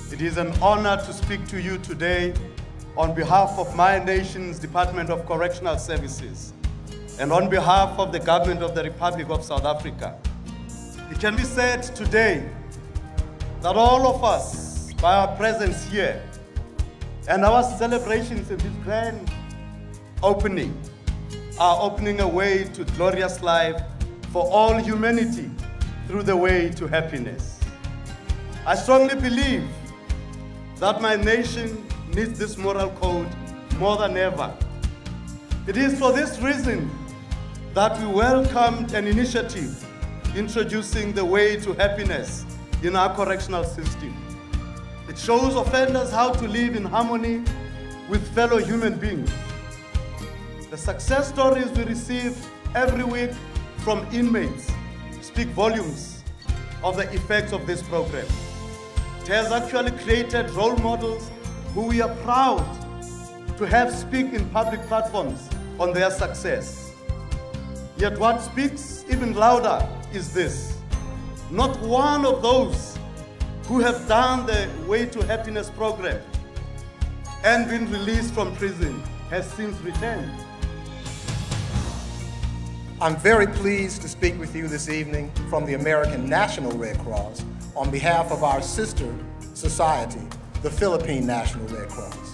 It is an honor to speak to you today on behalf of my nation's Department of Correctional Services and on behalf of the government of the Republic of South Africa. It can be said today that all of us, by our presence here and our celebrations in this grand opening, are opening a way to glorious life for all humanity through the way to happiness. I strongly believe that my nation needs this moral code more than ever. It is for this reason that we welcomed an initiative introducing the way to happiness in our correctional system. It shows offenders how to live in harmony with fellow human beings. The success stories we receive every week from inmates speak volumes of the effects of this program. It has actually created role models who we are proud to have speak in public platforms on their success. Yet what speaks even louder is this: not one of those who have done the Way to Happiness program and been released from prison has since returned. I'm very pleased to speak with you this evening from the American National Red Cross on behalf of our sister society, the Philippine National Red Cross.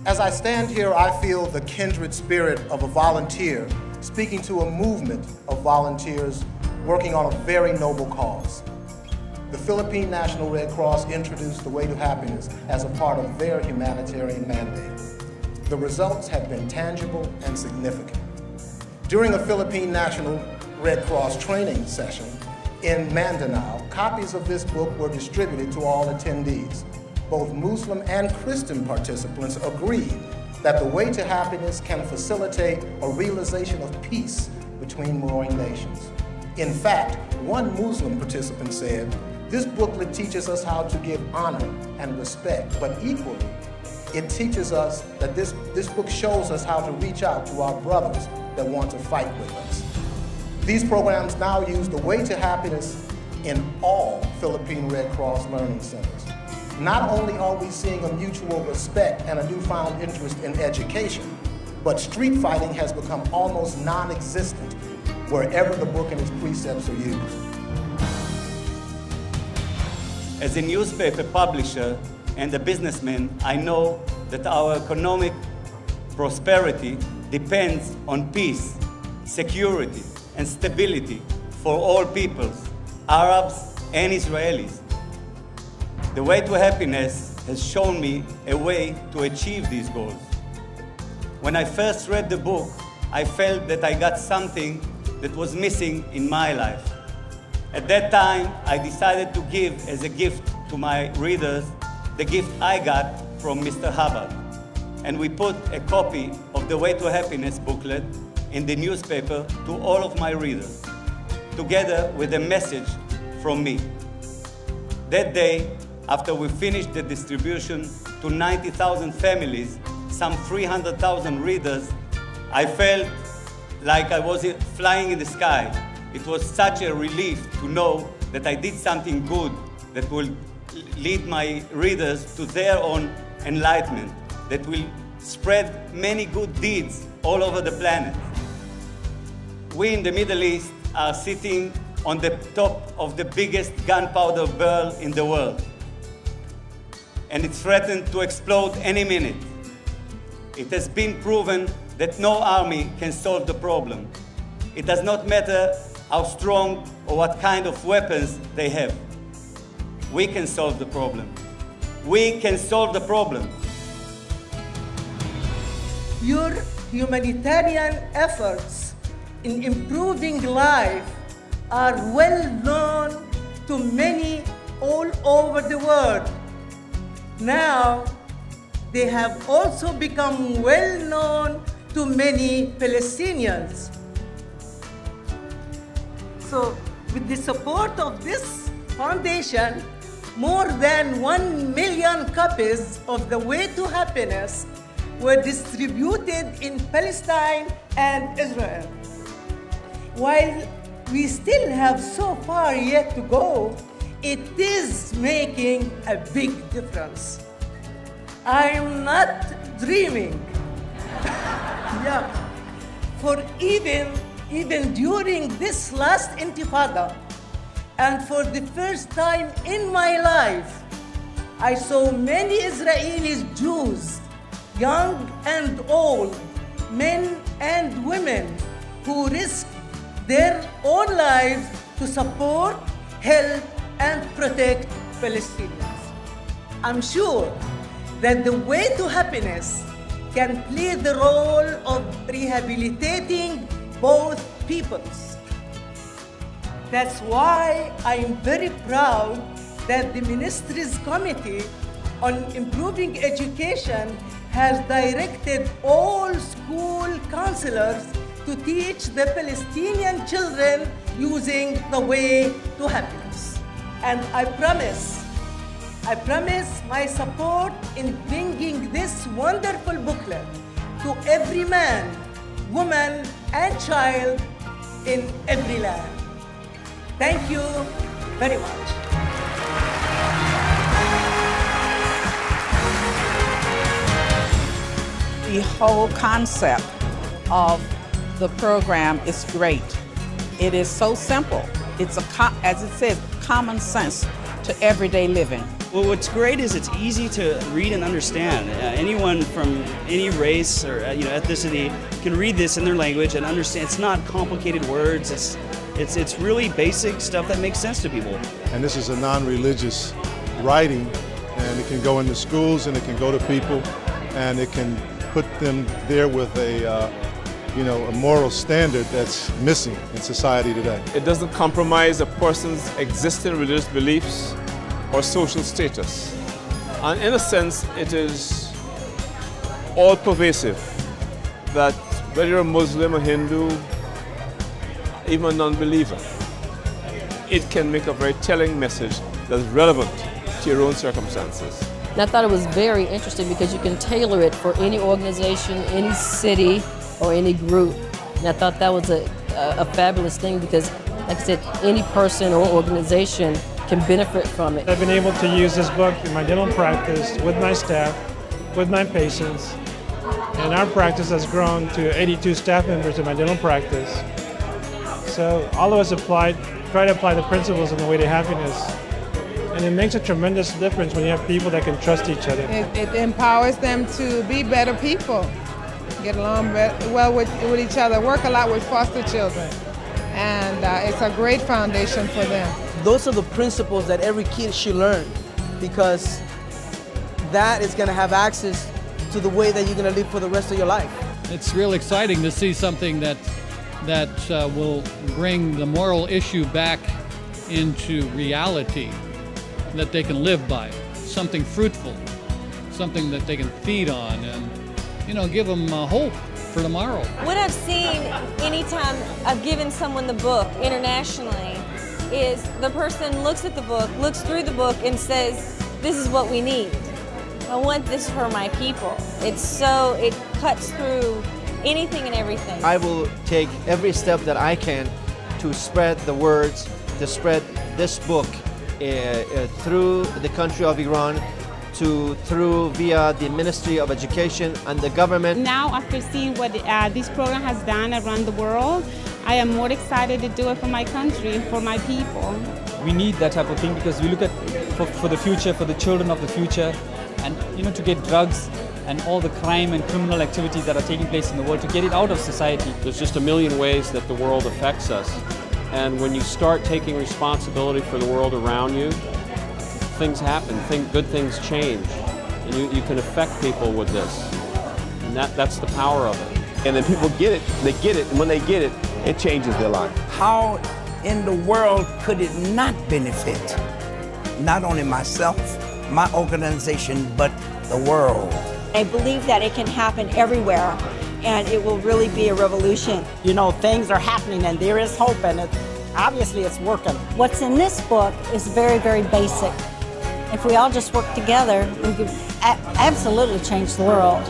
As I stand here, I feel the kindred spirit of a volunteer speaking to a movement of volunteers working on a very noble cause. The Philippine National Red Cross introduced the Way to Happiness as a part of their humanitarian mandate. The results have been tangible and significant. During a Philippine National Red Cross training session in Mindanao, copies of this book were distributed to all attendees. Both Muslim and Christian participants agreed that the Way to Happiness can facilitate a realization of peace between warring nations. In fact, one Muslim participant said, "This booklet teaches us how to give honor and respect, but equally, it teaches us that this book shows us how to reach out to our brothers that want to fight with us." These programs now use the Way to Happiness in all Philippine Red Cross learning centers. Not only are we seeing a mutual respect and a newfound interest in education, but street fighting has become almost non-existent wherever the book and its precepts are used. As a newspaper publisher and a businessman, I know that our economic prosperity depends on peace, security, and stability for all peoples, Arabs and Israelis. The Way to Happiness has shown me a way to achieve these goals. When I first read the book, I felt that I got something that was missing in my life. At that time, I decided to give as a gift to my readers the gift I got from Mr. Hubbard. And we put a copy of the Way to Happiness booklet in the newspaper to all of my readers, together with a message from me. That day, after we finished the distribution to 90,000 families, some 300,000 readers, I felt like I was flying in the sky. It was such a relief to know that I did something good that will lead my readers to their own enlightenment, that will spread many good deeds all over the planet. We in the Middle East are sitting on the top of the biggest gunpowder barrel in the world, and it's threatened to explode any minute. It has been proven that no army can solve the problem. It does not matter how strong or what kind of weapons they have. We can solve the problem. We can solve the problem. Your humanitarian efforts in improving life are well known to many all over the world. Now, they have also become well known to many Palestinians. So, with the support of this foundation, more than 1 million copies of The Way to Happiness were distributed in Palestine and Israel. While we still have so far yet to go, it is making a big difference. I'm not dreaming. Yeah. For even during this last intifada, and for the first time in my life, I saw many Israeli Jews, young and old, men and women, who risked their own lives to support, help, and protect Palestinians. I'm sure that the way to happiness can play the role of rehabilitating both peoples. That's why I'm very proud that the Ministry's Committee on Improving Education has directed all school counselors to teach the Palestinian children using the way to happiness. And I promise my support in bringing this wonderful booklet to every man, woman, and child in every land. Thank you very much. The whole concept of the program is great. It is so simple. It's as it says, common sense to everyday living. Well, what's great is it's easy to read and understand. Anyone from any race or ethnicity can read this in their language and understand. It's not complicated words. It's really basic stuff that makes sense to people. And this is a non-religious writing, and it can go into schools and it can go to people, and it can put them there with a moral standard that's missing in society today. It doesn't compromise a person's existing religious beliefs or social status. And in a sense, it is all-pervasive, that whether you're a Muslim, a Hindu, even a non-believer, it can make a very telling message that's relevant to your own circumstances. And I thought it was very interesting because you can tailor it for any organization, any city, or any group. And I thought that was a fabulous thing because, like I said, any person or organization can benefit from it. I've been able to use this book in my dental practice with my staff, with my patients, and our practice has grown to 82 staff members in my dental practice. So all of us try to apply the principles in the way to happiness. And it makes a tremendous difference when you have people that can trust each other. It empowers them to be better people, get along well with each other, work a lot with foster children. And it's a great foundation for them. Those are the principles that every kid should learn, because that is going to have access to the way that you're going to live for the rest of your life. It's real exciting to see something that will bring the moral issue back into reality that they can live by, something fruitful, something that they can feed on, and give them hope for tomorrow. What I've seen anytime I've given someone the book internationally is the person looks at the book, looks through the book, and says, this is what we need. I want this for my people. It cuts through anything and everything. I will take every step that I can to spread the words, to spread this book through the country of Iran, via the Ministry of Education and the government. Now, after seeing what this program has done around the world, I am more excited to do it for my country, for my people. We need that type of thing because we look at for the future, for the children of the future, and to get drugs and all the crime and criminal activities that are taking place in the world, to get it out of society. There's just a million ways that the world affects us. And when you start taking responsibility for the world around you, things happen, good things change, and you can affect people with this. And that's the power of it. And then people get it, and when they get it, it changes their life. How in the world could it not benefit not only myself, my organization, but the world? I believe that it can happen everywhere, and it will really be a revolution. You know, things are happening and there is hope, and obviously it's working. What's in this book is very, very basic. If we all just work together, we could absolutely change the world.